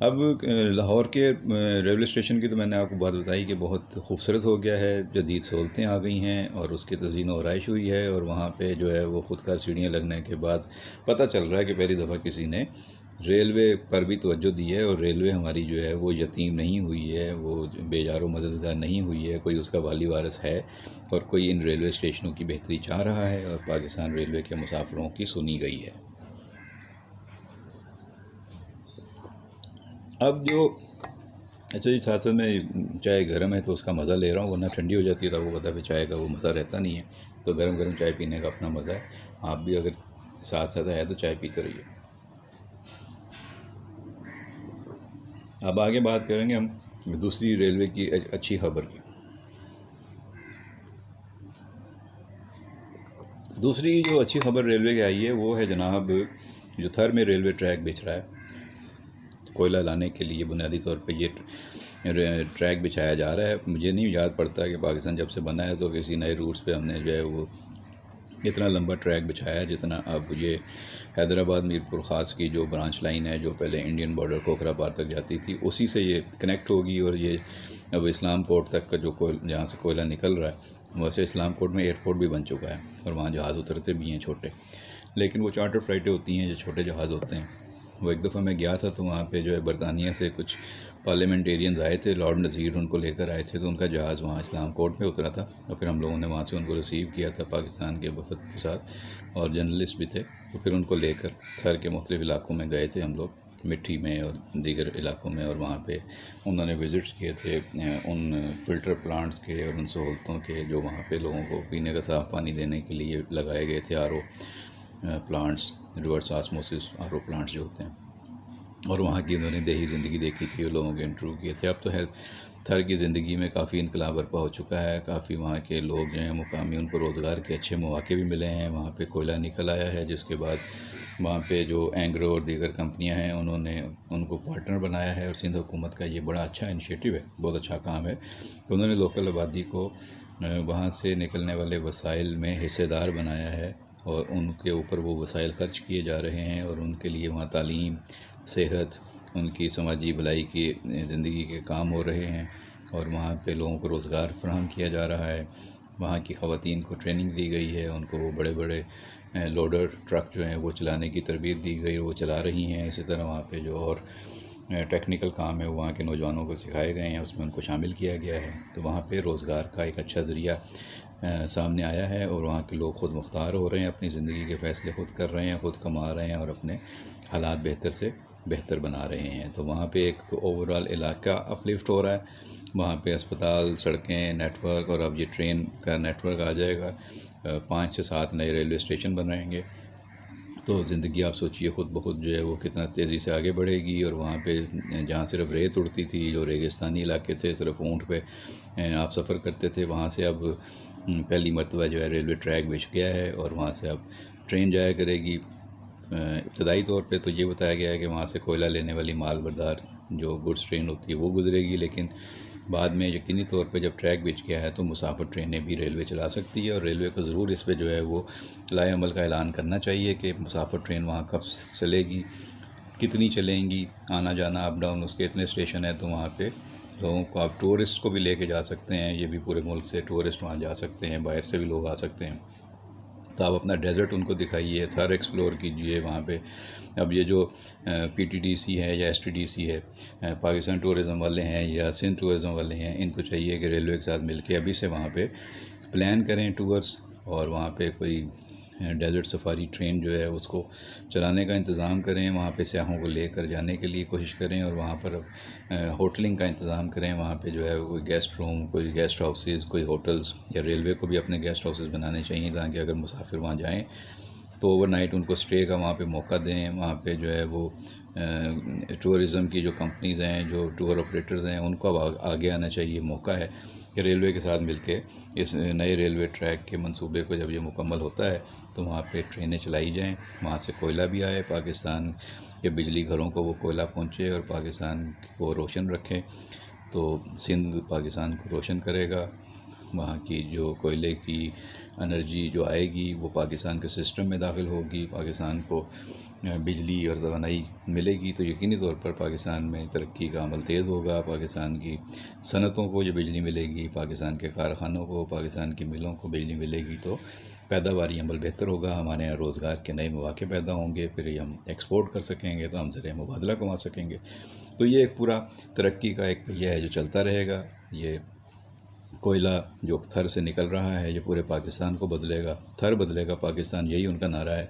اب لاہور کے railway station کی تو میں نے آپ کو بات بتائی کہ بہت خوبصورت ہو گیا ہے، جدید سہولتیں آ گئی ہیں اور اس کی تزئین و آرائش ہوئی ہے، اور وہاں پہ جو ہے وہ خود کار سیڑھیاں لگنے کے بعد پتہ چل رہا ہے کہ پہلی دفعہ کسی نے ریلوے پر بھی توجہ دی ہے، اور ریلوے ہماری جو ہے وہ یتیم نہیں ہوئی ہے، وہ بے جار و مددگار نہیں ہوئی ہے، کوئی اس کا والی وارث ہے، اور کوئی ان ریلوے اسٹیشنوں کی بہتری چاہ رہا ہے، اور پاکستان ریلوے کے مسافروں کی سنی گئی ہے۔ اب جو اچھا جی، ساتھ ساتھ میں چائے گرم ہے تو اس کا مزہ لے رہا ہوں، ورنہ ٹھنڈی ہو جاتی ہے تو آپ کو پتہ ہے چائے کا وہ مزہ رہتا نہیں ہے، تو گرم گرم چائے پینے کا اپنا مزہ ہے۔ آپ بھی اگر ساتھ ساتھ ہے تو چائے پیتے رہیے۔ اب آگے بات کریں گے ہم دوسری ریلوے کی اچھی خبر کی۔ دوسری جو اچھی خبر ریلوے کی آئی ہے وہ ہے جناب، جو تھر میں ریلوے ٹریک بچھ رہا ہے کوئلہ لانے کے لیے، بنیادی طور پہ یہ ٹریک بچھایا جا رہا ہے۔ مجھے نہیں یاد پڑتا کہ پاکستان جب سے بنا ہے تو کسی نئے روٹس پہ ہم نے جو ہے وہ اتنا لمبا ٹریک بچھایا جتنا اب یہ حیدرآباد میرپور خاص کی جو برانچ لائن ہے، جو پہلے انڈین بارڈر کوکرا پار تک جاتی تھی، اسی سے یہ کنیکٹ ہوگی، اور یہ اب اسلام کوٹ تک کا جو جہاں سے کوئلہ نکل رہا ہے، ویسے اسلام کوٹ میں ایئرپورٹ بھی بن چکا ہے اور وہاں جہاز اترتے بھی ہیں چھوٹے، لیکن وہ چارٹر فلائٹیں ہوتی ہیں جو چھوٹے جہاز ہوتے ہیں۔ وہ ایک دفعہ میں گیا تھا تو وہاں پہ جو ہے برطانیہ سے کچھ پارلیمنٹیرینز آئے تھے، لارڈ نذیر ان کو لے کر آئے تھے، تو ان کا جہاز وہاں اسلام کوٹ میں اترا تھا، اور پھر ہم لوگوں نے وہاں سے ان کو ریسیو کیا تھا پاکستان کے وفد کے ساتھ، اور جرنلسٹ بھی تھے، تو پھر ان کو لے کر تھر کے مختلف علاقوں میں گئے تھے ہم لوگ، مٹھی میں اور دیگر علاقوں میں، اور وہاں پہ انہوں نے وزٹس کیے تھے ان فلٹر پلانٹس کے اور ان سہولتوں کے جو وہاں پہ لوگوں کو پینے کا صاف پانی دینے کے لیے لگائے گئے تھے، R O plants, reverse osmosis R O plants جو ہوتے ہیں، اور وہاں کی انہوں نے دیہی زندگی دیکھی تھی اور لوگوں کے انٹرویو کیے تھے۔ اب تو ہے تھر کی زندگی میں کافی انقلاب برپا ہو چکا ہے، کافی وہاں کے لوگ جو ہیں مقامی، ان کو روزگار کے اچھے مواقع بھی ملے ہیں، وہاں پہ کوئلہ نکل آیا ہے، جس کے بعد وہاں پہ جو اینگرو اور دیگر کمپنیاں ہیں انہوں نے ان کو پارٹنر بنایا ہے، اور سندھ حکومت کا یہ بڑا اچھا انیشیٹو ہے، بہت اچھا کام ہے کہ انہوں نے لوکل آبادی کو وہاں سے نکلنے والے وسائل میں حصے دار بنایا ہے، اور ان کے اوپر وہ وسائل خرچ کیے جا رہے ہیں، اور ان کے لیے وہاں تعلیم، صحت، ان کی سماجی بھلائی کی زندگی کے کام ہو رہے ہیں، اور وہاں پہ لوگوں کو روزگار فراہم کیا جا رہا ہے۔ وہاں کی خواتین کو ٹریننگ دی گئی ہے، ان کو وہ بڑے بڑے لوڈر ٹرک جو ہیں وہ چلانے کی تربیت دی گئی، وہ چلا رہی ہیں۔ اسی طرح وہاں پہ جو اور ٹیکنیکل کام ہے وہاں کے نوجوانوں کو سکھائے گئے ہیں، اس میں ان کو شامل کیا گیا ہے، تو وہاں پہ روزگار کا ایک اچھا ذریعہ سامنے آیا ہے، اور وہاں کے لوگ خود مختار ہو رہے ہیں، اپنی زندگی کے فیصلے خود کر رہے ہیں، خود کما رہے ہیں، اور اپنے حالات بہتر سے بہتر بنا رہے ہیں۔ تو وہاں پہ ایک اوور آل علاقہ اپ لفٹ ہو رہا ہے، وہاں پہ اسپتال، سڑکیں، نیٹ ورک، اور اب یہ ٹرین کا نیٹ ورک آ جائے گا، 5 سے 7 نئے ریلوے اسٹیشن بنائیں گے، تو زندگی آپ سوچئے خود بخود جو ہے وہ کتنا تیزی سے آگے بڑھے گی۔ اور وہاں پہ جہاں صرف ریت اڑتی تھی، جو ریگستانی علاقے تھے، صرف اونٹ پہ آپ سفر کرتے تھے، وہاں سے اب پہلی مرتبہ جو ہے ریلوے ٹریک بچھ گیا ہے، اور وہاں سے اب ٹرین جایا کرے گی۔ ابتدائی طور پہ تو یہ بتایا گیا ہے کہ وہاں سے کوئلہ لینے والی مال بردار جو گڈس ٹرین ہوتی ہے وہ گزرے گی، لیکن بعد میں یقینی طور پہ جب ٹریک بچ گیا ہے تو مسافر ٹرینیں بھی ریلوے چلا سکتی ہے، اور ریلوے کو ضرور اس پہ جو ہے وہ لائے عمل کا اعلان کرنا چاہیے کہ مسافر ٹرین وہاں کب چلے گی، کتنی چلیں گی، آنا جانا اپ ڈاؤن اس کے اتنے اسٹیشن ہیں، تو وہاں پہ لوگوں کو آپ ٹورسٹ کو بھی لے کے جا سکتے ہیں، یہ بھی پورے ملک سے ٹورسٹ وہاں جا سکتے ہیں، باہر سے بھی لوگ آ سکتے ہیں، تو آپ اپنا ڈیزرٹ ان کو دکھائیے، تھر ایکسپلور کیجئے وہاں پہ۔ اب یہ جو پی ٹی ڈی سی ہے یا ایس ٹی ڈی سی ہے، پاکستان ٹورزم والے ہیں یا سندھ ٹورزم والے ہیں، ان کو چاہیے کہ ریلوے کے ساتھ مل کے ابھی سے وہاں پہ پلان کریں ٹورس، اور وہاں پہ کوئی ڈیزرٹ سفاری ٹرین جو ہے اس کو چلانے کا انتظام کریں، وہاں پہ سیاحوں کو لے کر جانے کے لیے کوشش کریں، اور وہاں پر ہوٹلنگ کا انتظام کریں، وہاں پہ جو ہے کوئی گیسٹ روم، کوئی گیسٹ ہاؤسز، کوئی ہوٹلز، یا ریلوے کو بھی اپنے گیسٹ ہاؤسز بنانے چاہیے تاکہ اگر مسافر وہاں جائیں تو اوور نائٹ ان کو اسٹے کا وہاں پہ موقع دیں۔ وہاں پہ جو ہے وہ ٹورزم کی جو کمپنیز ہیں، جو ٹور آپریٹرز ہیں، ان کو اب آگے آنا چاہیے، موقع ہے کہ ریلوے کے ساتھ مل کے اس نئے ریلوے ٹریک کے منصوبے کو جب یہ مکمل ہوتا ہے تو وہاں پہ ٹرینیں چلائی جائیں، وہاں سے کوئلہ بھی آئے، پاکستان کے بجلی گھروں کو وہ کوئلہ پہنچے اور پاکستان کو روشن رکھے، تو سندھ پاکستان کو روشن کرے گا، وہاں کی جو کوئلے کی انرجی جو آئے گی وہ پاکستان کے سسٹم میں داخل ہوگی، پاکستان کو بجلی اور توانائی ملے گی تو یقینی طور پر پاکستان میں ترقی کا عمل تیز ہوگا، پاکستان کی صنعتوں کو جو بجلی ملے گی، پاکستان کے کارخانوں کو، پاکستان کی ملوں کو بجلی ملے گی تو پیداواری عمل بہتر ہوگا، ہمارے یہاں روزگار کے نئے مواقع پیدا ہوں گے، پھر یہ ہم ایکسپورٹ کر سکیں گے تو ہم ذریعہ مبادلہ کما سکیں گے۔ تو یہ ایک پورا ترقی کا ایک پہیہ ہے جو چلتا رہے گا۔ یہ کوئلہ جو تھر سے نکل رہا ہے یہ پورے پاکستان کو بدلے گا، تھر بدلے گا پاکستان، یہی ان کا نعرہ ہے،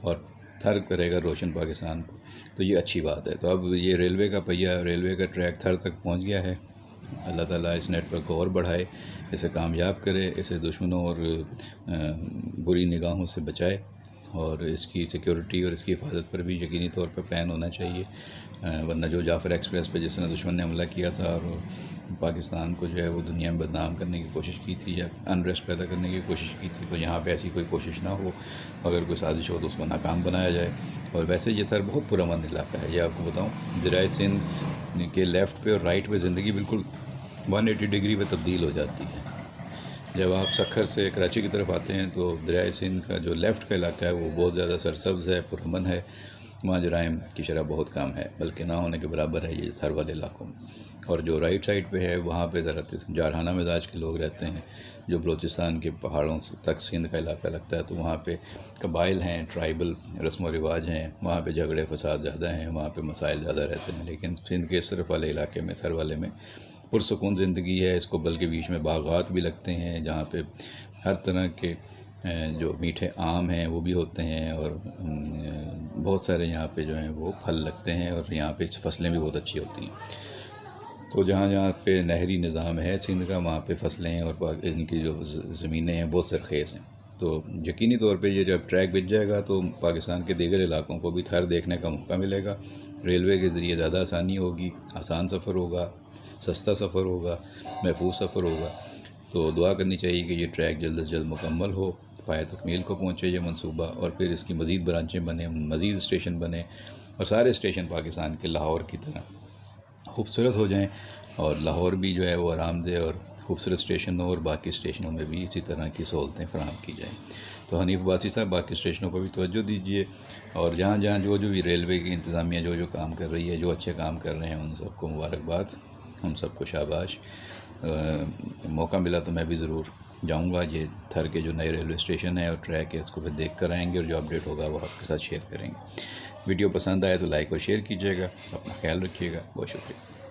اور تھر کرے گا روشن پاکستان کو، تو یہ اچھی بات ہے۔ تو اب یہ ریلوے کا پہیہ، ریلوے کا ٹریک تھر تک پہنچ گیا ہے، اللہ تعالیٰ اس نیٹ ورک کو اور بڑھائے، اسے کامیاب کرے، اسے دشمنوں اور بری نگاہوں سے بچائے، اور اس کی سیکیورٹی اور اس کی حفاظت پر بھی یقینی طور پر پلان ہونا چاہیے، ورنہ جو جعفر ایکسپریس پہ جس نے دشمن نے حملہ کیا تھا اور پاکستان کو جو ہے وہ دنیا میں بدنام کرنے کی کوشش کی تھی یا انریسٹ پیدا کرنے کی کوشش کی تھی، تو یہاں پہ ایسی کوئی کوشش نہ ہو، اگر کوئی سازش ہو تو اس کو ناکام بنایا جائے۔ اور ویسے یہ تھر بہت پرامن علاقہ ہے، یہ آپ کو بتاؤں، دریائے سندھ کے لیفٹ پہ اور رائٹ پہ زندگی بالکل 180 ڈگری پہ تبدیل ہو جاتی ہے۔ جب آپ سکھر سے کراچی کی طرف آتے ہیں تو دریائے سندھ کا جو لیفٹ کا علاقہ ہے وہ بہت زیادہ سرسبز ہے، پرامن ہے، وہاں جرائم کی شرح بہت کم ہے، بلکہ نہ ہونے کے برابر ہے یہ تھر والے علاقوں میں۔ اور جو رائٹ سائڈ پہ ہے وہاں پہ ذرا جارحانہ مزاج کے لوگ رہتے ہیں، جو بلوچستان کے پہاڑوں تک سندھ کا علاقہ لگتا ہے، تو وہاں پہ قبائل ہیں، ٹرائبل رسم و رواج ہیں، وہاں پہ جھگڑے فساد زیادہ ہیں، وہاں پہ مسائل زیادہ رہتے ہیں۔ لیکن سندھ کے اس طرف والے علاقے میں، تھر والے میں پرسکون زندگی ہے، اس کو بلکہ بیچ میں باغات بھی لگتے ہیں جہاں پہ ہر طرح کے جو میٹھے آم ہیں وہ بھی ہوتے ہیں، اور بہت سارے یہاں پہ جو ہیں وہ پھل لگتے ہیں، اور یہاں پہ فصلیں بھی بہت اچھی ہوتی ہیں۔ تو جہاں جہاں پہ نہری نظام ہے سندھ کا، وہاں پہ فصلیں اور ان کی جو زمینیں ہیں بہت سرخیز ہیں۔ تو یقینی طور پہ یہ جب ٹریک بچ جائے گا تو پاکستان کے دیگر علاقوں کو بھی تھر دیکھنے کا موقع ملے گا، ریلوے کے ذریعے زیادہ آسانی ہوگی، آسان سفر ہوگا، سستا سفر ہوگا، محفوظ سفر ہوگا۔ تو دعا کرنی چاہیے کہ یہ ٹریک جلد از جلد مکمل ہو، پائے تکمیل کو پہنچے یہ منصوبہ، اور پھر اس کی مزید برانچیں بنیں، مزید اسٹیشن بنیں، اور سارے اسٹیشن پاکستان کے لاہور کی طرح خوبصورت ہو جائیں، اور لاہور بھی جو ہے وہ آرام دہ اور خوبصورت اسٹیشن ہو، اور باقی اسٹیشنوں میں بھی اسی طرح کی سہولتیں فراہم کی جائیں۔ تو حنیف عباسی صاحب باقی اسٹیشنوں پر بھی توجہ دیجیے، اور جہاں جہاں جو بھی ریلوے کی انتظامیہ جو کام کر رہی ہے، جو اچھے کام کر رہے ہیں، ان سب کو مبارکباد، ہم سب کو شاباش۔ موقع ملا تو میں بھی ضرور جاؤں گا، یہ تھر کے جو نئے ریلوے اسٹیشن ہے اور ٹریک ہے اس کو پھر دیکھ کر آئیں گے، اور جو اپڈیٹ ہوگا وہ آپ کے ساتھ شیئر کریں گے۔ ویڈیو پسند آئے تو لائک اور شیئر کیجیے گا، اپنا خیال رکھیے گا، بہت شکریہ۔